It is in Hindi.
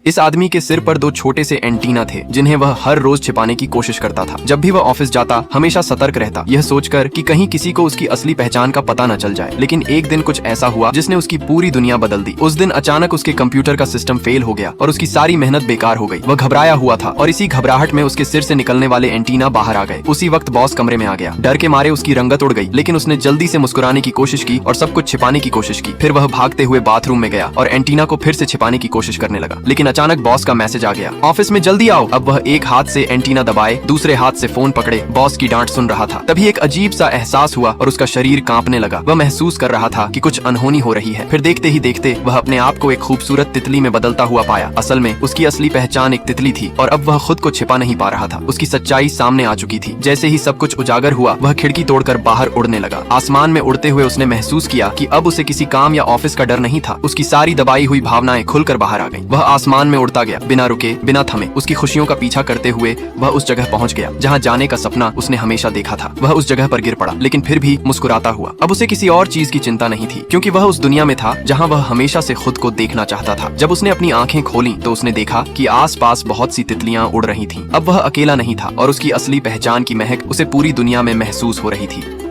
इस आदमी के सिर पर 2 छोटे से एंटीना थे जिन्हें वह हर रोज छिपाने की कोशिश करता था। जब भी वह ऑफिस जाता हमेशा सतर्क रहता, यह सोचकर कि कहीं किसी को उसकी असली पहचान का पता न चल जाए। लेकिन एक दिन कुछ ऐसा हुआ जिसने उसकी पूरी दुनिया बदल दी। उस दिन अचानक उसके कंप्यूटर का सिस्टम फेल हो गया और उसकी सारी मेहनत बेकार हो गई। वह घबराया हुआ था और इसी घबराहट में उसके सिर से निकलने वाले एंटीना बाहर आ गए। उसी वक्त बॉस कमरे में आ गया। डर के मारे उसकी रंगत उड़ गई, लेकिन उसने जल्दी से मुस्कुराने की कोशिश की और सब कुछ छिपाने की कोशिश की। फिर वह भागते हुए बाथरूम में गया और एंटीना को फिर से छिपाने की कोशिश करने लगा। लेकिन अचानक बॉस का मैसेज आ गया, ऑफिस में जल्दी आओ। अब वह एक हाथ से एंटीना दबाए दूसरे हाथ से फोन पकड़े बॉस की डांट सुन रहा था। तभी एक अजीब सा एहसास हुआ और उसका शरीर कांपने लगा। वह महसूस कर रहा था कि कुछ अनहोनी हो रही है। फिर देखते ही देखते वह अपने आप को एक खूबसूरत तितली में बदलता हुआ पाया। असल में उसकी असली पहचान एक तितली थी और अब वह खुद को छिपा नहीं पा रहा था। उसकी सच्चाई सामने आ चुकी थी। जैसे ही सब कुछ उजागर हुआ वह खिड़की तोड़कर बाहर उड़ने लगा। आसमान में उड़ते हुए उसने महसूस किया कि अब उसे किसी काम या ऑफिस का डर नहीं था। उसकी सारी दबाई हुई भावनाएं खुलकर बाहर आ गईं। वह आसमान में उड़ता गया, बिना रुके बिना थमे। उसकी खुशियों का पीछा करते हुए वह उस जगह पहुंच गया जहां जाने का सपना उसने हमेशा देखा था। वह उस जगह पर गिर पड़ा, लेकिन फिर भी मुस्कुराता हुआ। अब उसे किसी और चीज की चिंता नहीं थी, क्योंकि वह उस दुनिया में था जहां वह हमेशा से खुद को देखना चाहता था। जब उसने अपनी आंखें खोली तो उसने देखा कि आसपास बहुत सी तितलियां उड़ रही थीं। अब वह अकेला नहीं था और उसकी असली पहचान की महक उसे पूरी दुनिया में महसूस हो रही थी।